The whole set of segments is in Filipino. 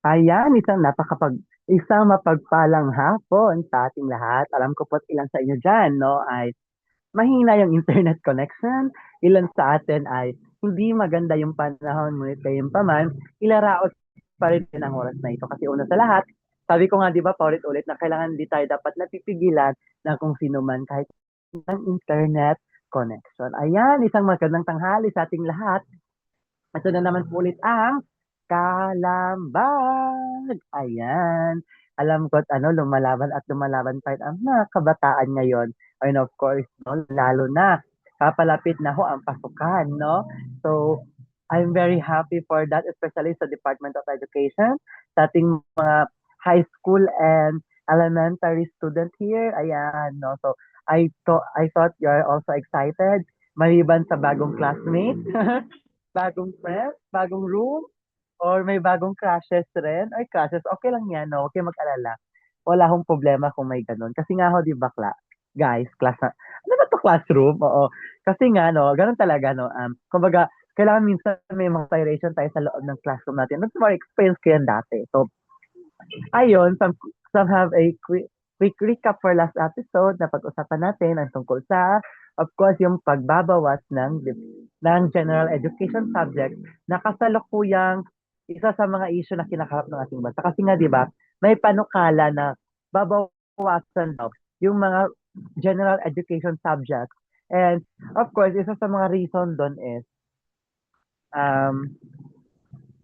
Ayan, isang mapagpalang hapon sa ating lahat. Alam ko po't ilan sa inyo dyan, no, ay mahina yung internet connection. Ilan sa atin ay hindi maganda yung panahon, ngunit kayong paman, ilaraos pa rin din ang oras na ito. Kasi una sa lahat, sabi ko nga, di ba, paulit-ulit na kailangan di tayo dapat napipigilan na kung sino man kahit ng internet connection. Ayan, isang magandang tanghali sa ating lahat. Ito na naman po ulit ang Kalambag. Ayan. Alam ko lumalaban at lumalaban pa rin ang mga kabataan ngayon. And of course, no, lalo na papalapit na ho ang pasukan, no? So, I'm very happy for that, especially sa Department of Education, sa ating mga high school and elementary student here. Ayan, no? So, I thought you're also excited maliban sa bagong classmate. Bagong friends, bagong room, or may bagong crushes rin. Ay, crushes, okay lang yan, no? Okay mag-alala. Wala akong problema kung may ganun. Kasi nga ho, di ba, guys, ano ba to classroom? Oo. Kasi nga, no, ganun talaga, no? Kumbaga, kailangan minsan may mga inspiration tayo sa loob ng classroom natin. That's more experience ko yan dati. So, ayun, some have a quick recap for last episode na pag-usapan natin ang tungkol sa, of course, yung pagbabawas ng general education subject na kasalukuyang isa sa mga issue na kinakaharap ng ating bansa. Kasi nga, di ba, may panukala na babawasan daw yung mga general education subjects. And, of course, isa sa mga reason doon is, um,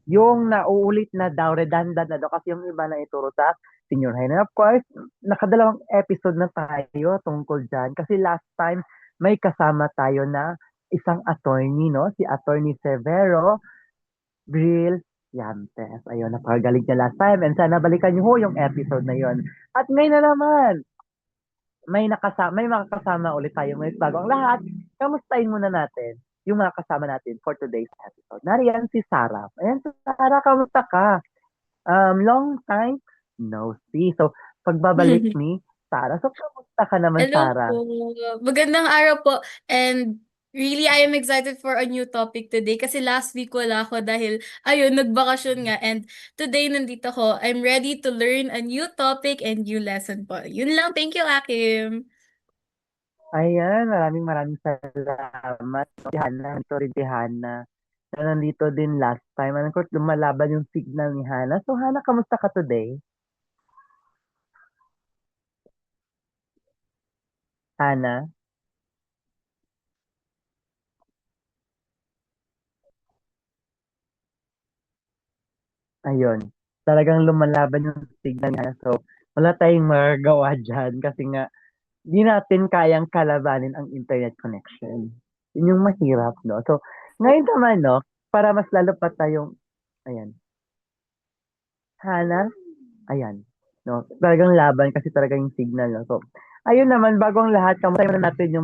yung nauulit na daw, redundant na daw, kasi yung iba na ituro sa senior high. And of course, nakadalawang episode na tayo tungkol dyan. Kasi last time, may kasama tayo na isang attorney, no? Si Attorney Severo Brillantes. Ayun, napakagaling niya last time. And sana balikan niyo ho yung episode na yon. At ngayon na naman, may makakasama ulit tayo. Ngayon, bago ang lahat, kamustahin muna natin yung mga kasama natin for today's episode. Nariyan si Sarah. Ayan, Sarah, kamusta ka? Long time no see. So, pagbabalik ni Sarah. So, kamusta ka naman, Hello Sarah? po. Magandang araw po. And really, I am excited for a new topic today kasi last week wala ako dahil, ayun, nagbakasyon nga. And today, nandito ako. I'm ready to learn a new topic and new lesson po. Yun lang. Thank you, Akim. Ayan, maraming maraming salamat. Si Hannah, ito rin si Hannah. Na nandito din last time. Ano ko, lumalaban yung signal ni Hannah. So, Hannah, kamusta ka today? Hannah? Ayun. Talagang lumalaban yung signal niya. So, wala tayong magagawa dyan kasi nga, di natin kayang kalabanin ang internet connection. Yun yung mahirap, no? So, ngayon naman, no, para mas lalo pa tayong, ayan, Hana, ayan, no, talagang laban kasi talaga yung signal, no? So, ayun naman, bagong lahat, kamusta na natin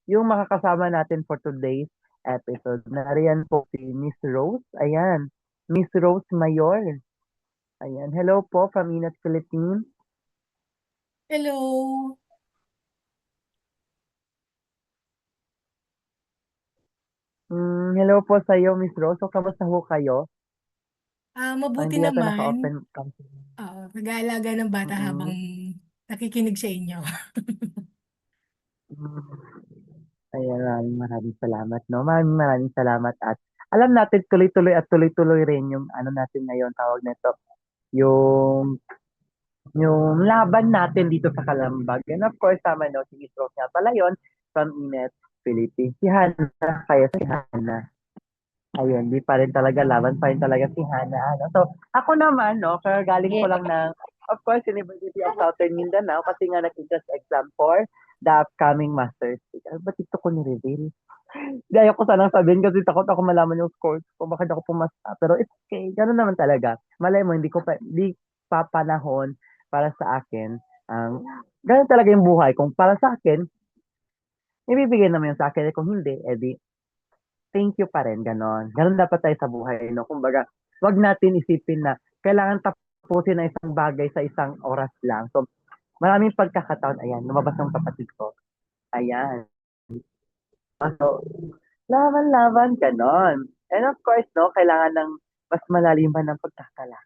yung makakasama natin for today's episode. Nariyan po si Miss Rose, ayan, Miss Rose Mayor, ayan, hello po from Inat Philippines. Hello. Hello po sa iyo, Miss Rose. So, kamusta ho kayo? Mabuti Hindi yata naman. naka-open cam. Nag-aalaga ng bata habang Mm. nakikinig sa inyo. Mm. Ayan, maraming maraming salamat, no? Maraming maraming salamat at alam natin tuloy-tuloy at tuloy-tuloy rin yung ano natin ngayon, tawag nito, yung yung laban natin dito sa Kalambag. And of course, tama no, si Miss Rose nga pala yun, from Inet, Philippines. Si Hannah, kaya si Hannah. Ayun, di pa rin talaga, laban pa rin talaga si Hannah. Ano? So, ako naman, no, kaya galing ko lang ng, of course, University of Southern Mindanao kasi nga nag-interest exam for the upcoming master's. Ano ba dito ko ni-reveal? Hindi, ayoko sanang sabihin kasi takot ako malaman yung scores ko. Bakit ako pumasa? Pero it's okay. Ganun naman talaga. Malay mo, hindi pa panahon para sa akin. Ganun talaga yung buhay. Kung para sa akin, ibibigay naman yung sa akin. Kung hindi, edi, thank you pa rin. Ganon. Ganon dapat tayo sa buhay. No? Kumbaga, wag natin isipin na kailangan tapusin na isang bagay sa isang oras lang. So, maraming pagkakataon. Ayan, lumabas ng kapatid ko. Ayan. So, laban-laban, ganon. And of course, no, kailangan ng mas malaliman ng pagkakala.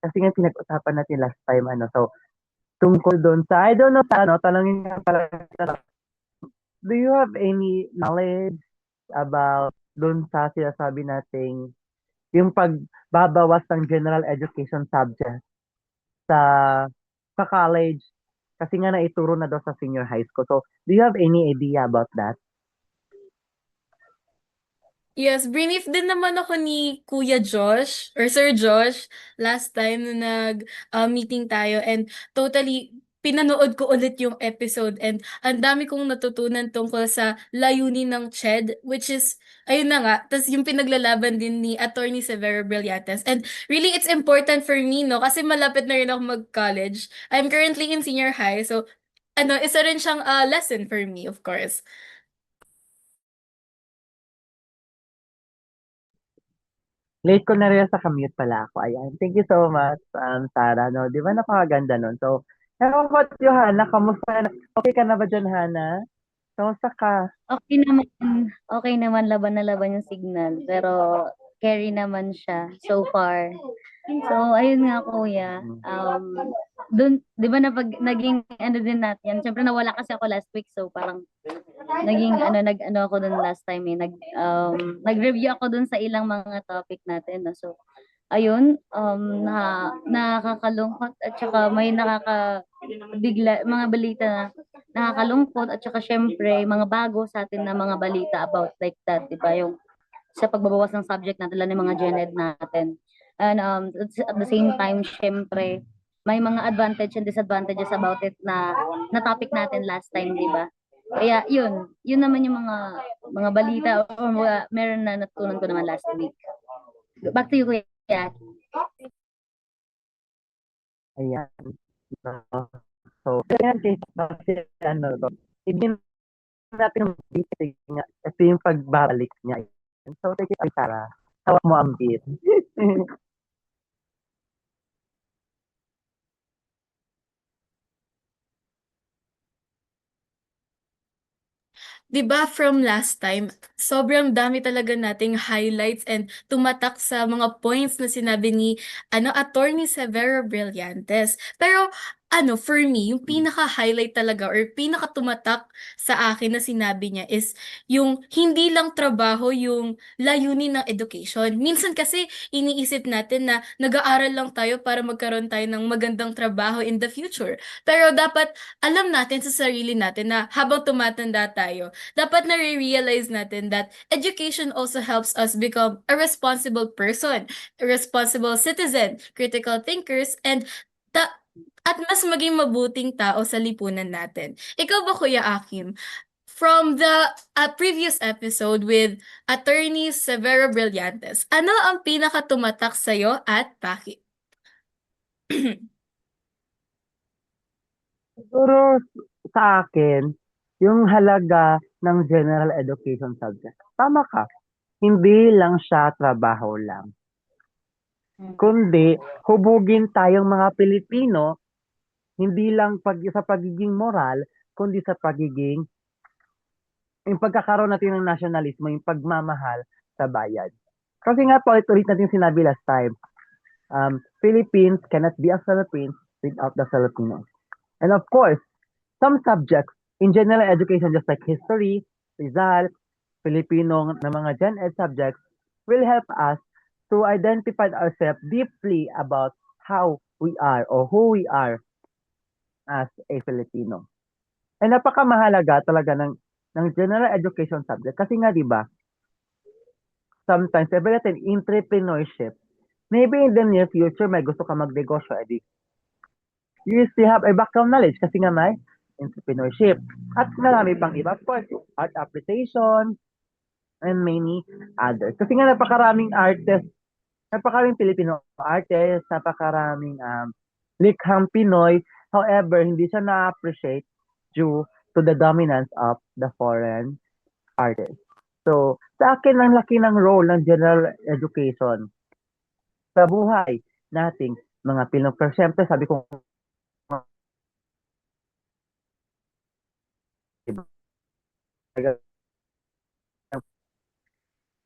Kasi nga pinag-usapan natin last time, so, tungkol doon sa, I don't know, tanongin nga pala, do you have any knowledge about doon sa sinasabi nating yung pagbabawas ng general education subject sa sa college kasi nga naituro na daw sa senior high school. So, do you have any idea about that? Yes, brief din naman ako ni Kuya Josh or Sir Josh last time na meeting tayo, and totally pinanood ko ulit yung episode, and ang dami kong natutunan tungkol sa layunin ng CHED, which is ayun na nga, tas yung pinaglalaban din ni Attorney Severo Brillantes. And really it's important for me, no, kasi malapit na rin ako mag-college. I'm currently in senior high, so isa rin siyang lesson for me, of course. Late ko na rin sa commute pala ako. Ayan. Thank you so much, Sarah. No? Di ba napakaganda nun? So, how about you, Hana? Kamusta na? Okay ka na ba dyan, Hana? Kamusta ka? Okay naman, okay naman, laban na laban yung signal. Pero carry naman siya so far. So, ayun nga kuya. Dun, di ba na pag naging ano din natin, syempre nawala kasi ako last week. So, parang naging nag-ano ako dun last time eh. Nag-review ako dun sa ilang mga topic natin. No? So, ayun, nakakalungkot at saka may nakakabigla, mga balita na nakakalungkot at saka syempre mga bago sa atin na mga balita about like that, di ba? Yung sa pagbabawas ng subject natin, lalo ng mga gen ed natin. And at the same time, syempre, may mga advantage and disadvantages about it na topic natin last time, di ba? Kaya yun naman yung mga balita o meron na natutunan ko naman last week. Back to you, Kuya. Ayan. So, ayan, kasi ibigin natin yung basic niya. Ito yung pagbabalik niya. So, take it, Sarah. Hawak mo ang beat. 'Di ba from last time, sobrang dami talaga nating highlights and tumatak sa mga points na sinabi ni Attorney Severo Brillantes. Pero for me, yung pinaka-highlight talaga or pinaka-tumatak sa akin na sinabi niya is yung hindi lang trabaho yung layunin ng education. Minsan kasi iniisip natin na nag-aaral lang tayo para magkaroon tayo ng magandang trabaho in the future. Pero dapat alam natin sa sarili natin na habang tumatanda tayo, dapat na-realize natin that education also helps us become a responsible person, a responsible citizen, critical thinkers, and at mas maging mabuting tao sa lipunan natin. Ikaw ba, Kuya Akim? From the previous episode with Attorney Severo Brillantes, ano ang pinakatumatak sa'yo at bakit? Siguro sa akin, yung halaga ng general education subject. Tama ka. Hindi lang siya trabaho lang. Kundi, hubugin tayong mga Pilipino, hindi lang sa pagiging moral, kundi sa pagiging, yung pagkakaroon natin ng nationalismo, yung pagmamahal sa bayan. Kasi nga po, ulit natin sinabi last time, Philippines cannot be a Philippines without the Filipinos. And of course, some subjects in general education, just like history, Rizal, Filipino na mga Gen Ed subjects, will help us to identify ourselves deeply about how we are or who we are as a Filipino. And napakamahalaga talaga ng general education subject kasi nga 'di ba, sometimes sabi natin entrepreneurship. Maybe in the near future may gusto ka magnegosyo, edi you still have a background knowledge kasi nga may entrepreneurship. At marami pang iba, of course, art appreciation, and many others. Kasi nga napakaraming artists, napakaraming Filipino artists, napakaraming likhang Pinoy. However, hindi siya na-appreciate due to the dominance of the foreign artists. So, sa akin, ang laki ng role ng general education sa buhay nating mga Pinoy. Pero syempre, sabi ko,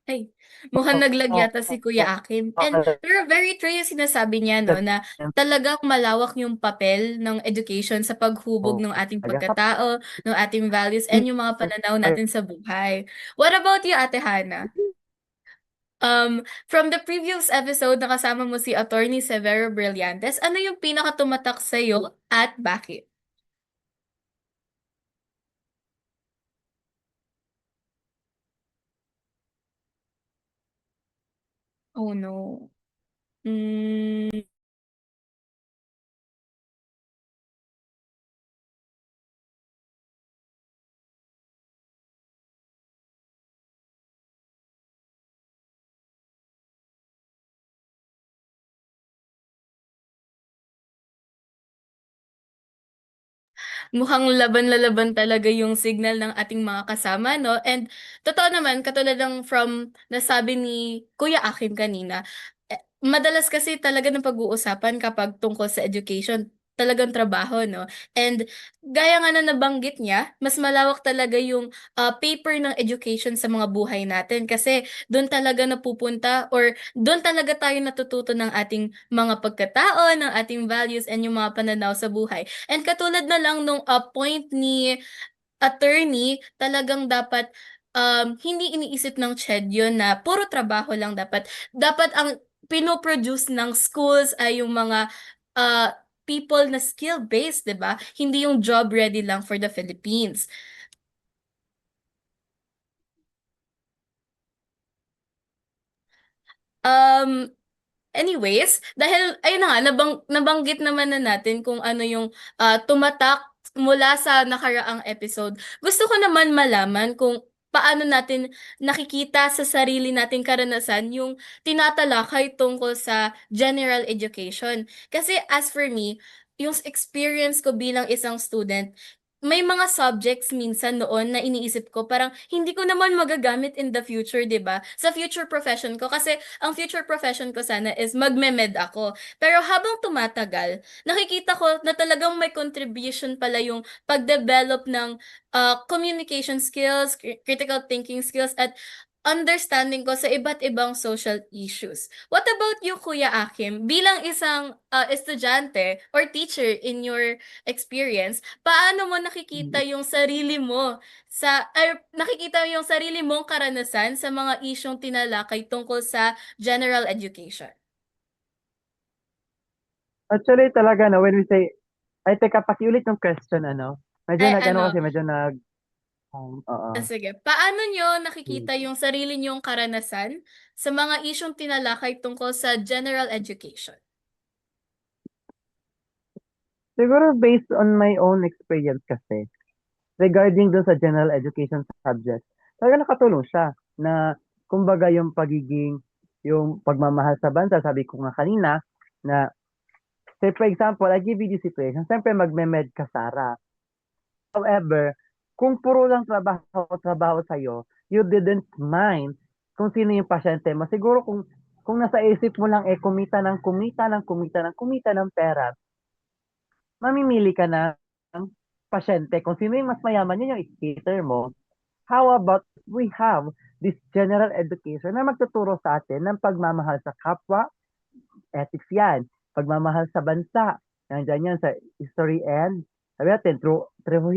Ay, mukhang naglag yata si Kuya Akim. And pero very true yung sinasabi niya, no, na talagang malawak yung papel ng education sa paghubog ng ating pagkatao, ng ating values, and yung mga pananaw natin sa buhay. What about you, Ate Hana? From the previous episode, nakasama mo si Attorney Severo Brillantes. Ano yung pinakatumatak sa'yo at bakit? Oh no. Mm, mukhang laban na laban talaga yung signal ng ating mga kasama, no? And totoo naman, katulad ng from nasabi ni Kuya Akim kanina, madalas kasi talaga ng pag-uusapan kapag tungkol sa education, talagang trabaho, no? And gaya nga na nabanggit niya, mas malawak talaga yung paper ng education sa mga buhay natin kasi doon talaga napupunta or doon talaga tayo natututo ng ating mga pagkatao, ng ating values and yung mga pananaw sa buhay. And katulad na lang nung point ni attorney, talagang dapat hindi iniisip ng CHED yun na puro trabaho lang dapat. Dapat ang pinoproduce ng schools ay yung mga uh, people na skill-based, 'di ba? Hindi yung job ready lang for the Philippines. Um, Anyways, dahil ayun na nga nabanggit naman na natin kung ano yung tumatak mula sa nakaraang episode. Gusto ko naman malaman kung paano natin nakikita sa sarili nating karanasan yung tinatalakay tungkol sa general education. Kasi as for me, yung experience ko bilang isang student, may mga subjects minsan noon na iniisip ko parang hindi ko naman magagamit in the future, 'di ba? Sa future profession ko kasi ang future profession ko sana is magme-med ako. Pero habang tumatagal, nakikita ko na talagang may contribution pala yung pag-develop ng communication skills, critical thinking skills, at understanding ko sa iba't ibang social issues. What about you, Kuya Akim? Bilang isang estudyante or teacher in your experience, paano mo nakikita yung sarili mo nakikita yung sarili mong karanasan sa mga isyong tinalakay tungkol sa general education? Actually, talaga, no, when we say, ay, teka, pakiulit yung question, ano? Medyo Ay, nag-ano ano, kasi, medyo oo. sige. Paano nyo nakikita yung sarili nyong karanasan sa mga isyong tinalakay tungkol sa general education? Siguro based on my own experience kasi, regarding dun sa general education subject, talaga nakatulong siya na, kumbaga yung yung pagmamahal sa bansa, sabi ko nga kanina, na, say for example, I give you this situation, siyempre magme-med ka, Sarah. However, kung puro lang trabaho sa'yo, you didn't mind kung sino yung pasyente mo. Siguro kung nasa isip mo lang kumita ng kumita ng kumita ng kumita ng pera, mamimili ka ng pasyente. Kung sino yung mas mayaman, yun yung i-cater mo. How about we have this general education na magtuturo sa atin ng pagmamahal sa kapwa, ethics yan, pagmamahal sa bansa, nandiyan yan sa history and sabi natin, through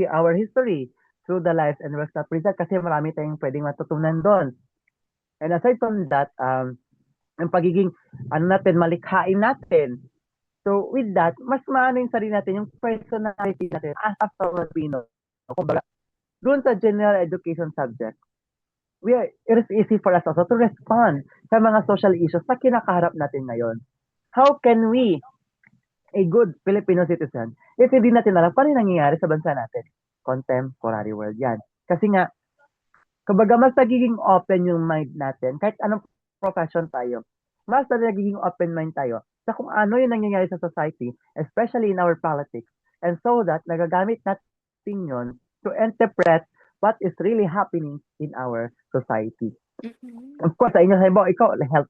our history, through the lives and works of Rizal, kasi marami tayong pwedeng matutunan doon. And aside from that, yung pagiging, malikhain natin. So with that, mas maano yung sarili natin, yung personality natin as a Filipino. Kumbaga, doon sa general education subject, it is easy for us also to respond sa mga social issues na kinakaharap natin ngayon. How can we, a good Filipino citizen, if hindi natin alam paano yung nangyayari sa bansa natin? Contemporary world yan. Kasi nga, kumbaga mas nagiging open yung mind natin, kahit anong profession tayo, mas nagiging open mind tayo sa kung ano yung nangyayari sa society, especially in our politics. And so that, nagagamit natin yun to interpret what is really happening in our society. Mhm. Of course, sa inyo, halimbawa, ikaw, health,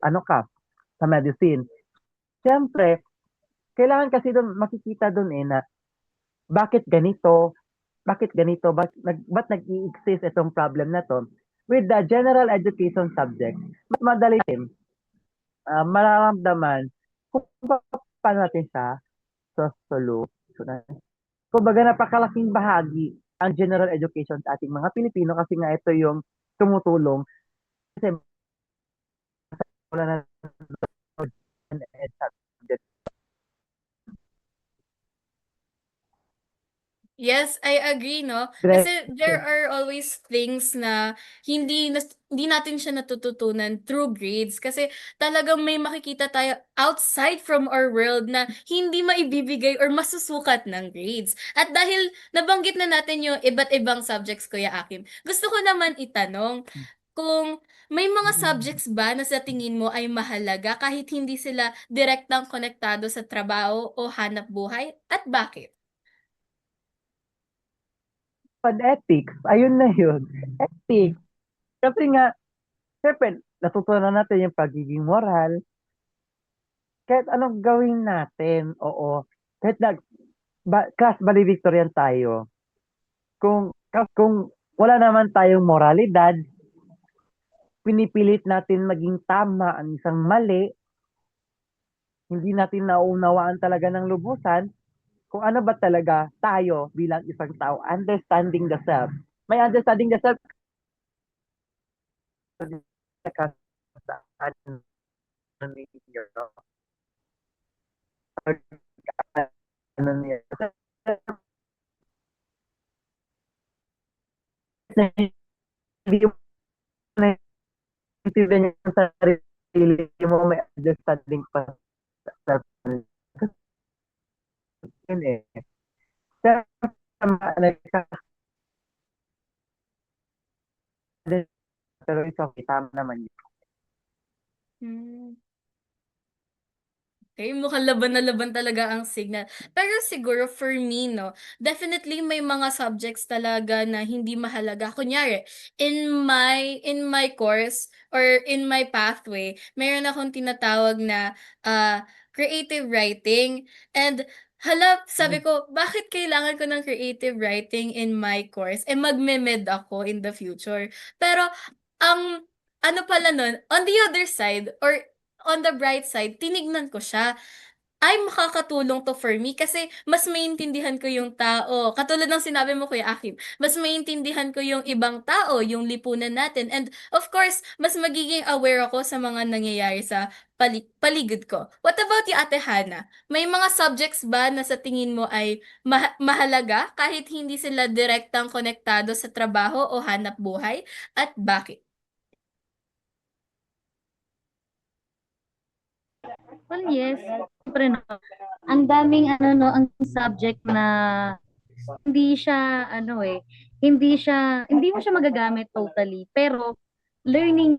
sa medicine. Siyempre, kailangan kasi doon, makikita doon na, bakit ganito, ba't nag-i-exist itong problem na to? with the general education subject, mas madali natin mararamdaman kung paano natin siya sosolusyonan. Kumbaga napakalaking bahagi ang general education sa ating mga Pilipino kasi nga ito yung tumutulong kasi wala na ed subject. Yes, I agree, no? Kasi there are always things na hindi natin siya natututunan through grades kasi talagang may makikita tayo outside from our world na hindi maibibigay or masusukat ng grades. At dahil nabanggit na natin yung iba't ibang subjects, Kuya Akim, gusto ko naman itanong kung may mga subjects ba na sa tingin mo ay mahalaga kahit hindi sila direktang konektado sa trabaho o hanap buhay at bakit? Ethics, ayun na yun. Ethics. Kasi nga, syempre, natutunan natin yung pagiging moral, kahit anong gawin natin, oo. Kahit class valedictorian tayo, kung wala naman tayong moralidad, pinipilit natin maging tama ang isang mali, hindi natin nauunawaan talaga ng lubusan, kung ano ba talaga tayo bilang isang tao, understanding the self. May understanding the self ano ninyo, ano niya. Hindi mo naintindihan yung sarili mo, may understanding pa sa yun eh. Pero ito, tama naman yun. Hmm. Okay, mukhang laban na laban talaga ang signal. Pero siguro for me, no, definitely may mga subjects talaga na hindi mahalaga. Kunyari, in my course or in my pathway, mayroon akong tinatawag na creative writing. And hala, sabi ko, bakit kailangan ko ng creative writing in my course? Eh, magme-med ako in the future. Pero, ang ano pala nun, on the other side, or on the bright side, tinignan ko siya. Ay, makakatulong to for me kasi mas maintindihan ko yung tao. Katulad ng sinabi mo, Kuya Akim, mas maintindihan ko yung ibang tao, yung lipunan natin. And of course, mas magiging aware ako sa mga nangyayari sa paligid ko. What about you, Ate Hana? May mga subjects ba na sa tingin mo ay mahalaga kahit hindi sila direktang konektado sa trabaho o hanap buhay? At bakit? Well, yes. Siyempre no. Ang daming ano no, ang subject na hindi siya ano hindi mo siya magagamit totally, pero learning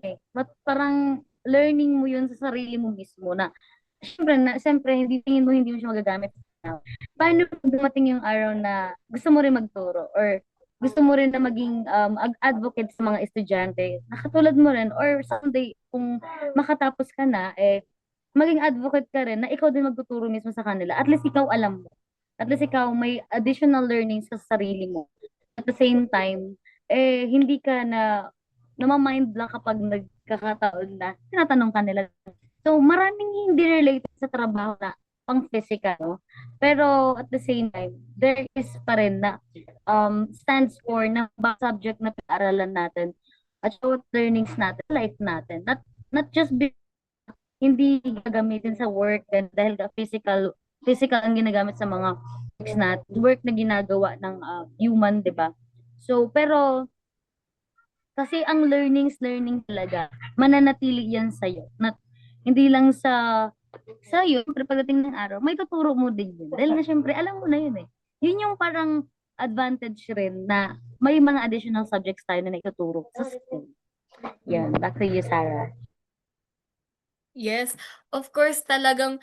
parang learning mo 'yun sa sarili mo mismo na siyempre hindi tingin mo hindi mo siya magagamit. Paano kung dumating yung araw na gusto mo rin magturo or gusto mo rin na maging advocate sa mga estudyante, nakatulad mo rin or someday kung makatapos ka na maging advocate ka rin na ikaw din magtuturo mismo sa kanila. At least ikaw alam mo. At least ikaw may additional learnings sa sarili mo. At the same time, hindi ka na namamind lang kapag nagkakataon na tinatanong ka nila. So, maraming hindi related sa trabaho na pang physical, no? Pero at the same time, there is pa rin na stands for na subject na pinag-aralan natin at what learnings natin, life natin. Not just hindi gagamitin sa work dahil physical ang ginagamit sa mga work na ginagawa ng human, 'di ba? So, pero kasi ang learning talaga, mananatili yan sa iyo. Hindi lang sa iyo, pero pagdating ng araw, may tuturo mo din yun. Dahil nga syempre, alam mo na yun eh. Yun yung parang advantage rin na may mga additional subjects tayo na naituturo sa school. Yan, back to you, Sarah. Yes, of course talagang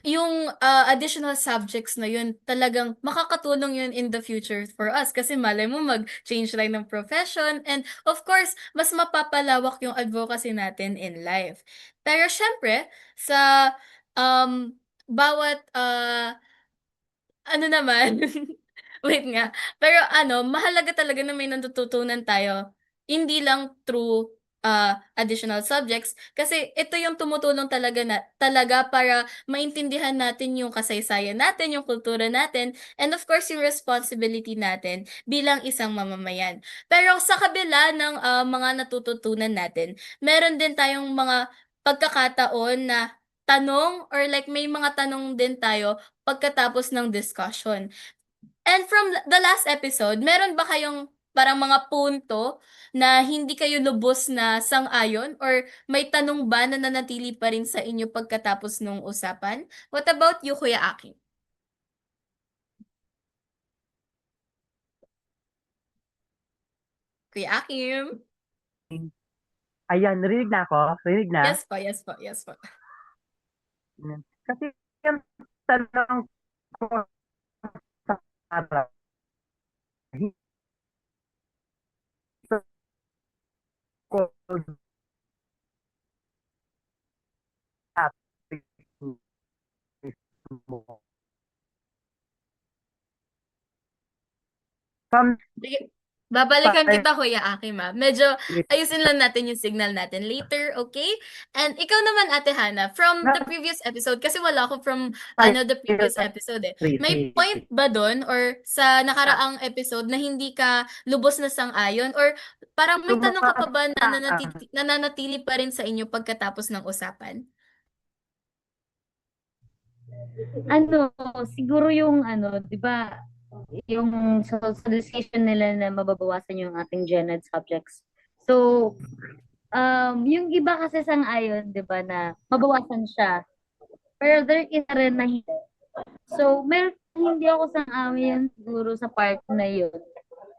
yung additional subjects na yun talagang makakatulong yun in the future for us kasi malay mo mag-change tayo ng profession and of course mas mapapalawak yung advocacy natin in life. Pero syempre sa bawat ano naman wait nga, pero mahalaga talaga na may natututunan tayo hindi lang through additional subjects kasi ito yung tumutulong talaga para maintindihan natin yung kasaysayan natin, yung kultura natin, and of course yung responsibility natin bilang isang mamamayan. Pero sa kabila ng mga natututunan natin, meron din tayong mga pagkakataon na tanong or like may mga tanong din tayo pagkatapos ng discussion. And from the last episode, meron ba kayong parang mga punto na hindi kayo lubos na sang-ayon or may tanong ba na nanatili pa rin sa inyo pagkatapos nung usapan? What about you, Kuya Akin? Kuya Akim? Ayan, narinig na ako? Narinig na? Yes po, yes po, yes po. Kasi yung tanong ko sa araw, hindi ko topic mismo. From Sige, babalikan time, kita, Kuya Akim, ah. Medyo ayusin lang natin yung signal natin later, okay? And ikaw naman, Ate Hana, from the previous episode, kasi wala ako from the previous episode eh. May point ba doon or sa nakaraang episode na hindi ka lubos na sang-ayon or parang may tanong ka pa ba na nananatili pa rin sa inyo pagkatapos ng usapan? Ano, siguro yung ano, 'di ba, yung sa decision nila na mababawasan yung ating gen ed subjects. So, yung iba kasi sang-ayon, 'di ba, na mabawasan siya. Pero there is rin na hindi. So, meron hindi ako sang-ayon siguro sa part na yun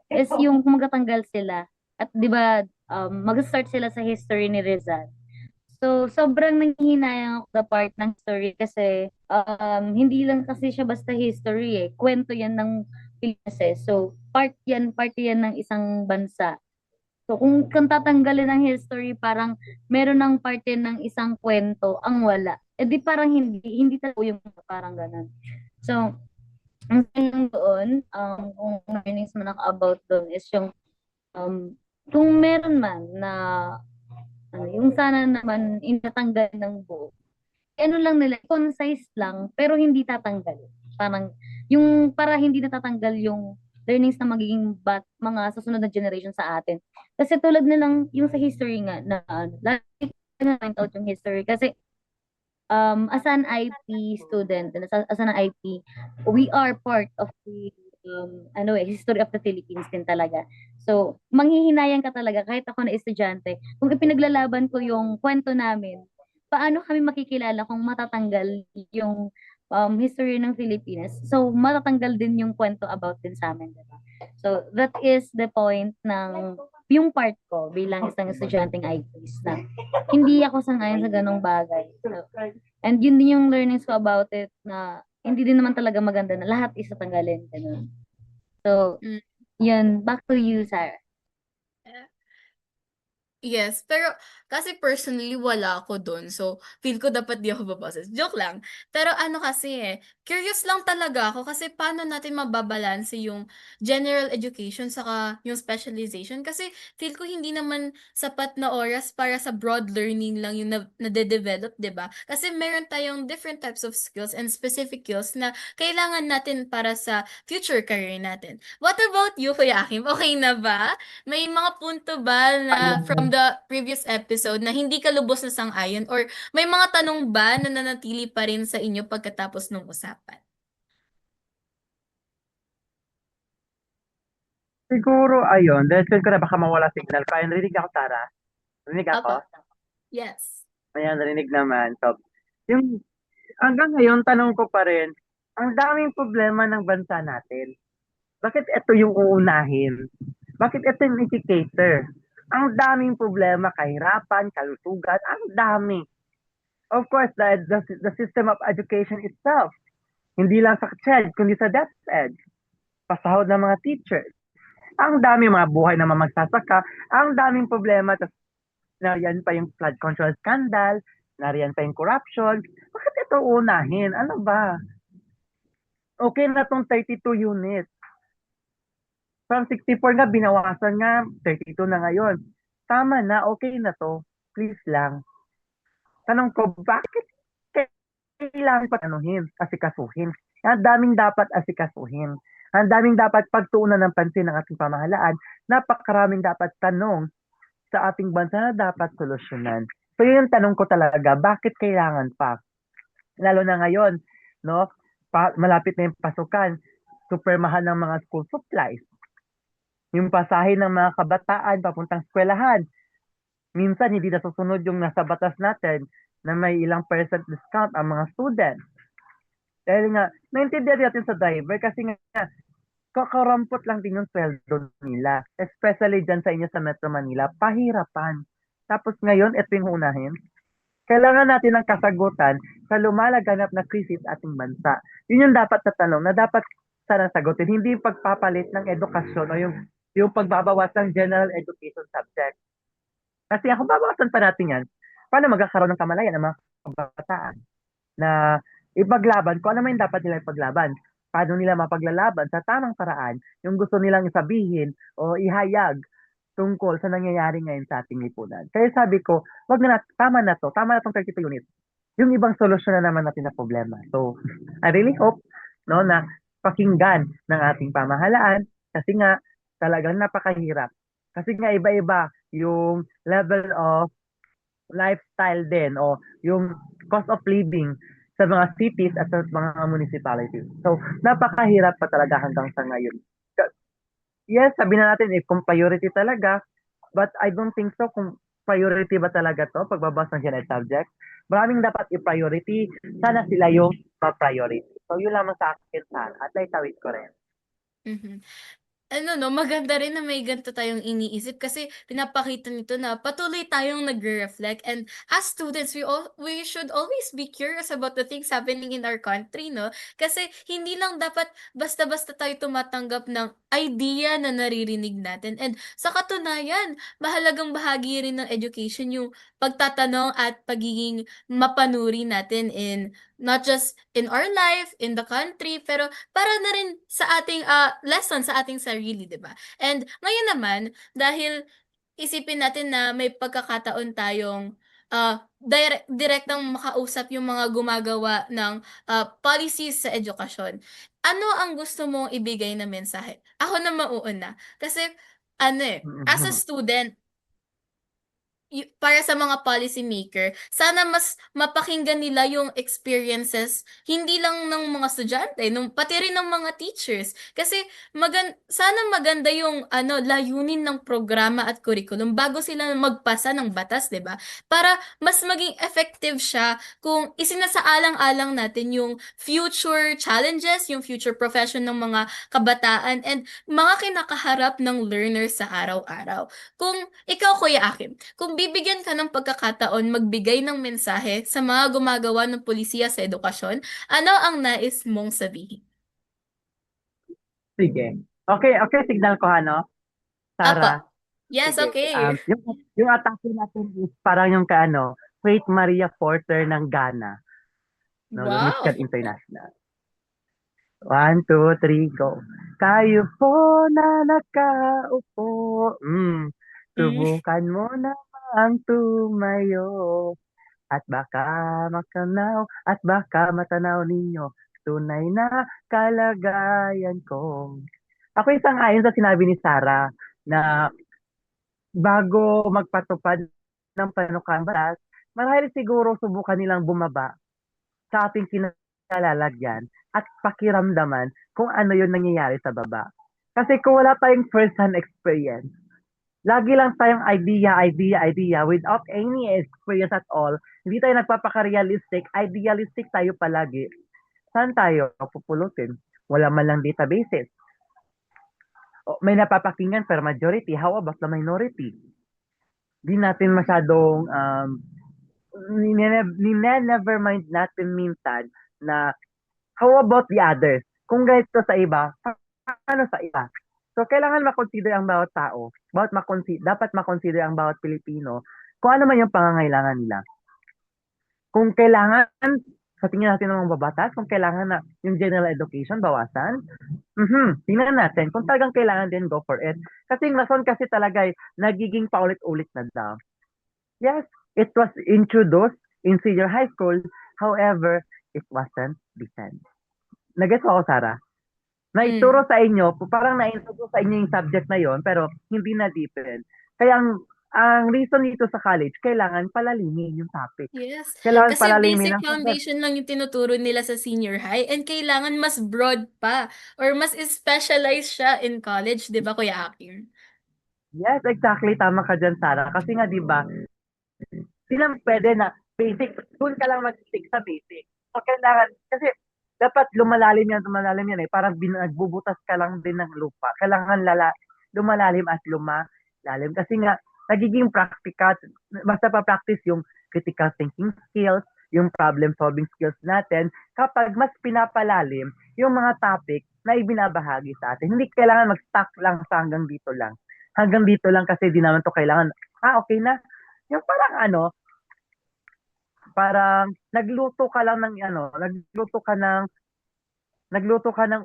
is yung magatanggal sila. At 'di ba, mag-start sila sa history ni Rizal. So, sobrang nanghihinayang ako sa part ng history kasi hindi lang kasi siya basta history eh. Kwento yan ng Pilipinas eh. So, part yan ng isang bansa. So, kung tatanggalin ng history, parang meron ng parte ng isang kwento ang wala. Eh di parang hindi talaga yung parang ganun. So, ang tingin doon, kung learnings mo about doon is yung kung meron man na yung sana naman inatanggal ng buo. Ano lang nila, concise lang, pero hindi tatanggal. Parang, yung para hindi natatanggal yung learnings na magiging mga susunod na generation sa atin. Kasi tulad na lang yung sa history nga, na lagi na find out yung history. Kasi, as an IP student, as an IP, we are part of the history of the Philippines din talaga. So, manghihinayang ka talaga kahit ako na estudyante. Kung ipinaglalaban ko yung kwento namin, paano kami makikilala kung matatanggal yung history ng Pilipinas? So, matatanggal din yung kwento about din sa amin, diba? So, that is the point ng yung part ko bilang isang estudyanteng IPs na hindi ako sangayon sa ganong bagay. So, and yun din yung learnings ko about it na hindi din naman talaga maganda na lahat isa tanggalin. Ganun. So, yun. Back to you, Sarah. Yes, pero kasi personally wala ako doon. So, feel ko dapat di ako babasa. Joke lang. Pero ano kasi curious lang talaga ako kasi paano natin mababalanse yung general education saka yung specialization kasi feel ko hindi naman sapat na oras para sa broad learning lang yung nade-develop, 'di ba? Kasi meron tayong different types of skills and specific skills na kailangan natin para sa future career natin. What about you, Kuya Akim? Okay na ba? May mga punto ba na from the previous episode na hindi ka lubos na sang-ayon or may mga tanong ba na nanatili pa rin sa inyo pagkatapos ng usapan? siguro, ayun, dahil feel ko na baka mawala signal. Kaya narinig ako, Tara? Narinig ako? Apa. Yes. Ayan, narinig naman. So, yung, hanggang ngayon, tanong ko pa rin, ang daming problema ng bansa natin. Bakit ito yung uunahin? Bakit ito yung indicator? Ang daming problema, kahirapan, kalusugan, ang dami. Of course, the system of education itself, hindi lang sa CHED, kundi sa DepEd, pasahod ng mga teachers. Ang dami mga buhay na magsasaka, ang daming problema, tapos nariyan pa yung flood control scandal, nariyan pa yung corruption. Bakit ito unahin? Ano ba? Okay na tong 32 units. From 64 nga, binawasan nga, 32 na ngayon. Tama na, okay na to. Please lang. Tanong ko, bakit kailangan pa asikasuhin? Ang daming dapat asikasuhin. Ang daming dapat pagtuunan ng pansin ng ating pamahalaan. Napakaraming dapat tanong sa ating bansa na dapat solusyonan. So yun yung tanong ko talaga, bakit kailangan pa? Lalo na ngayon, no? Malapit na yung pasukan, super mahal ng mga school supplies. Yung pasahe ng mga kabataan papuntang eskwelahan, minsan hindi nasusunod yung nasa batas natin na may ilang percent discount ang mga students. Dahil nga, naintindihan natin sa driver kasi nga, kakarampot lang din yung sweldo nila. Especially dyan sa inyo sa Metro Manila, pahirapan. Tapos ngayon, ito yung unahin. Kailangan natin ng kasagutan sa lumalaganap na krisis ating bansa. Yun yung dapat na tanong na dapat sana sagutin. Hindi yung pagpapalit ng edukasyon o yung pagbabawas ng general education subject. Kasi kung babawasan pa natin yan, paano magkakaroon ng kamalayan ng mga kabataan na ipaglaban kung ano man yung dapat nila ipaglaban. Paano nila mapaglalaban sa tamang paraan yung gusto nilang isabihin o ihayag tungkol sa nangyayari ngayon sa ating lipunan. Kaya sabi ko, tama na tong 32 units. Yung ibang solusyon na naman natin na problema. So, I really hope no, na pakinggan ng ating pamahalaan kasi nga talagang napakahirap. Kasi nga iba-iba yung level of lifestyle din o yung cost of living sa mga cities at sa mga municipalities. So, napakahirap pa talaga hanggang sa ngayon. Yes, sabi na natin kung priority talaga, but I don't think so kung priority ba talaga to, pagbabas ng general subject. Maraming dapat i-priority, sana sila yung ma-priority. So, yun lamang sa akin, Sara. At naitawid ko rin. Mhm. Ano no, maganda rin na may ganito tayong iniisip kasi pinapakita nito na patuloy tayong nagre-reflect, and as students we should always be curious about the things happening in our country, no? Kasi hindi lang dapat basta-basta tayo tumatanggap ng idea na naririnig natin, and sa katunayan, mahalagang bahagi rin ng education yung pagtatanong at pagiging mapanuri natin in not just in our life, in the country, pero para na rin sa ating lesson sa ating sarili, 'di ba? And ngayon naman, dahil isipin natin na may pagkakataon tayong direktang makausap yung mga gumagawa ng policies sa edukasyon. Ano ang gusto mong ibigay na mensahe? Ako na mauuna. Kasi as a student, para sa mga policy maker, sana mas mapakinggan nila yung experiences hindi lang ng mga estudyante, pati rin ng mga teachers. Kasi sana maganda yung layunin ng programa at curriculum bago sila magpasa ng batas, 'di ba? Para mas maging effective siya kung isinasaalang-alang natin yung future challenges, yung future profession ng mga kabataan and mga kinakaharap ng learners sa araw-araw. Kung ikaw, Kuya Akim, kung bibigyan ka ng pagkakataon magbigay ng mensahe sa mga gumagawa ng pulisiya sa edukasyon, ano ang nais mong sabihin? Sige. Okay, signal ko Apa. Sara. Yes, Sige. okay. Yung atake natin is parang yung Faith Maria Porter ng Ghana. No, Miss Wow. International. 1, 2, 3, go. Kayo po na nakaupo. Subukan mo namang tumayo. At baka matanaw ninyo tunay na kalagayan ko. Ako isang-ayon sa sinabi ni Sarah na bago magpatupad ng panukang batas, marahil siguro subukan nilang bumaba sa ating kinalalagyan at pakiramdaman kung ano yung nangyayari sa baba. Kasi kung wala tayong first-hand experience, lagi lang tayong idea without any experience at all, hindi tayo nagpapaka-realistic, idealistic tayo palagi. Saan tayo pupulutin? Wala man lang databases. May napapakinggan per majority, how about the minority? Di natin masyadong never mind natin minsan na how about the others? Kung ganito sa iba, paano sa iba? So, kailangan makonsider ang bawat tao. Dapat makonsider ang bawat Pilipino kung ano man yung pangangailangan nila. Kung kailangan sa tingin natin ng mga babatas kung kailangan na yung general education bawasan? Tingnan natin kung talagang kailangan din, go for it. Kasi yung rason kasi talaga ay nagiging paulit-ulit na daw. Yes, it was introduced in senior high school. However, it wasn't defend. Nag-gets mo ako, Sarah? Naituro Mm. sa inyo, parang na-introduce sa inyo yung subject na yon, pero hindi na deepen. Kaya ang reason dito sa college, kailangan palalimin yung topic. Yes. Kailangan Kasi palalimin basic ang subject. foundation lang yung tinuturo nila sa senior high and kailangan mas broad pa or mas specialized siya in college, 'di ba, Kuya Akim? Yes, exactly. Tama ka dyan, Sarah. Kasi nga, di ba, silang pwede na basic, doon ka lang mag-stick sa basic. So, kailangan, kasi dapat lumalalim yan eh. Parang nagbubutas ka lang din ng lupa. Kailangan lumalalim at lumalalim. Kasi nga, nagiging practical, basta pa-practice yung critical thinking skills, yung problem solving skills natin, kapag mas pinapalalim yung mga topic na ibinabahagi sa atin. Hindi kailangan mag-stuck lang sa hanggang dito lang. Hanggang dito lang kasi di naman to kailangan, okay na. Yung parang parang nagluto ka ng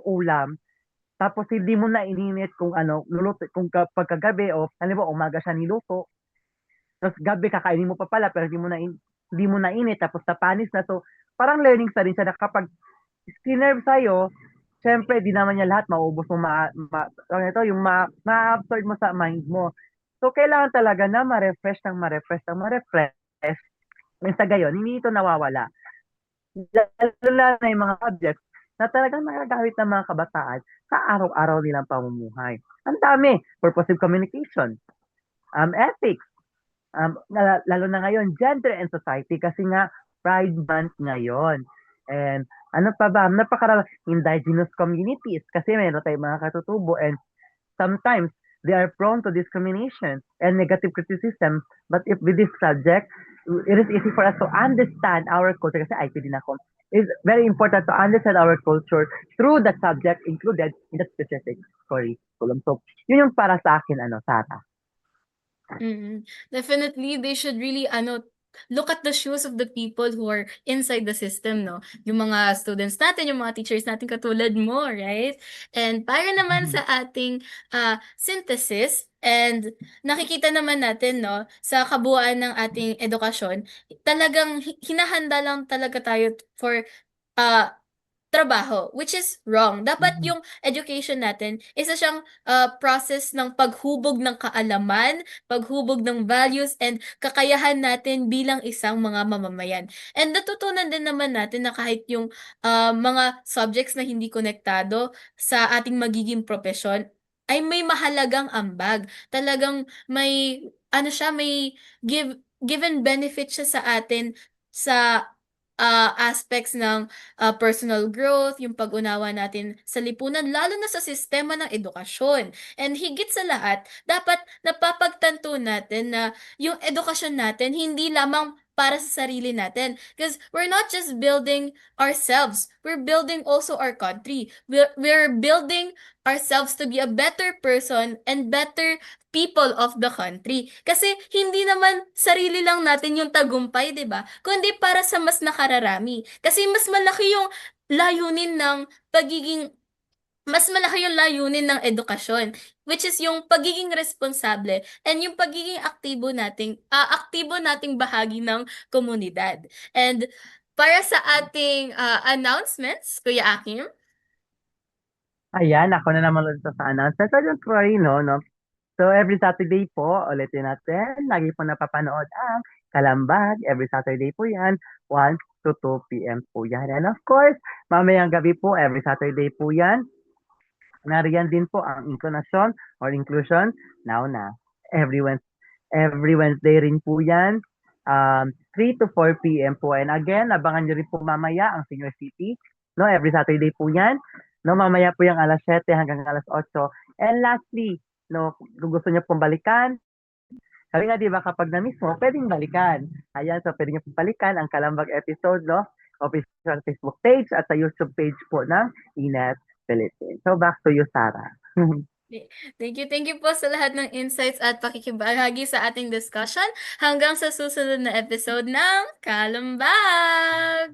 ulam, tapos hindi mo na ininit kung luluto, kung pagkagabi o halimbawa umaga siya niluto, tapos gabi kakainin mo pa pala pero hindi mo na init tapos tapanis na. So parang learning sa rin siya na kapag sinerve sa'yo, syempre di naman niya lahat maubos mo ma-absorb mo sa mind mo. So kailangan talaga na ma-refresh ng ma-refresh ng ma-refresh. Nang sa gayon, hindi ito nawawala. Lalo na yung mga subjects na talagang nagagamit ng mga kabataan sa araw-araw nilang pamumuhay. Ang dami. Purposive communication, ethics, lalo na ngayon, gender and society kasi nga Pride Month ngayon. And ano pa ba, napakarami, indigenous communities kasi meron tayong mga katutubo and sometimes they are prone to discrimination and negative criticism. But if with this subject, it is easy for us to understand our culture kasi IT din ako. It's very important to understand our culture through the subject included in the specific curriculum. So, yun yung para sa akin, Sarah. Mm. Definitely, they should really look at the shoes of the people who are inside the system, no? Yung mga students natin, yung mga teachers natin katulad mo, right? And para naman sa ating synthesis, and nakikita naman natin, no, sa kabuuan ng ating edukasyon, talagang hinahanda lang talaga tayo for uh, trabaho, which is wrong. Dapat yung education natin, isa siyang process ng paghubog ng kaalaman, paghubog ng values, and kakayahan natin bilang isang mga mamamayan. And natutunan din naman natin na kahit yung mga subjects na hindi konektado sa ating magiging profesyon, ay may mahalagang ambag. Talagang may given benefit siya sa atin sa aspects ng personal growth, yung pag-unawa natin sa lipunan, lalo na sa sistema ng edukasyon. And higit sa lahat, dapat napapagtanto natin na yung edukasyon natin hindi lamang para sa sarili natin. Because we're not just building ourselves, we're building also our country. We're building ourselves to be a better person and better people of the country. Kasi hindi naman sarili lang natin yung tagumpay, 'di ba? Kundi para sa mas nakararami. Kasi pagiging mas malaki yung layunin ng edukasyon, which is yung pagiging responsable and yung pagiging aktibo nating bahagi ng komunidad. And para sa ating announcements, Kuya Akim. Ayan, ako na naman ulit sa announcement. So, don't worry, no? So, every Saturday po, ulitin natin, lagi po napapanood ang Kalambag. Every Saturday po yan, 1 to 2 p.m. po yan. And of course, mamayang gabi po, every Saturday po yan, nariyan din po ang intonasyon or inclusion, now na. Every Wednesday rin po yan, 3 to 4 p.m. po. And again, abangan nyo rin po mamaya ang Senior City. No, every Saturday po yan. No, mamaya po yung alas 7 hanggang alas 8. And lastly, no, kung gusto nyo pong balikan, sabi nga, di ba, kapag na-miss mo, pwedeng balikan. Ayan, so pwede nyo pong balikan ang Kalambag episode, no? Official Facebook page at sa YouTube page po ng Ines Philippines. So, back to you, Sarah. Thank you po sa lahat ng insights at pakikibahagi sa ating discussion. Hanggang sa susunod na episode ng Kalambag!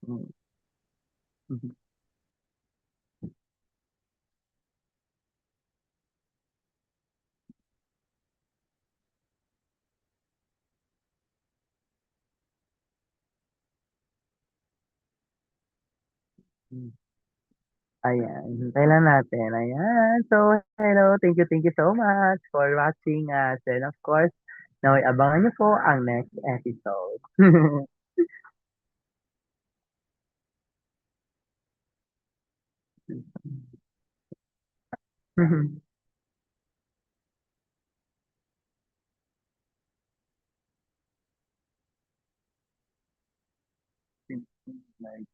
Mm. Mhm. Mm. Ayan, hintay lang natin. Ayan. So, hello. Thank you so much for watching us. And of course, now abangan niyo po ang next episode. Like,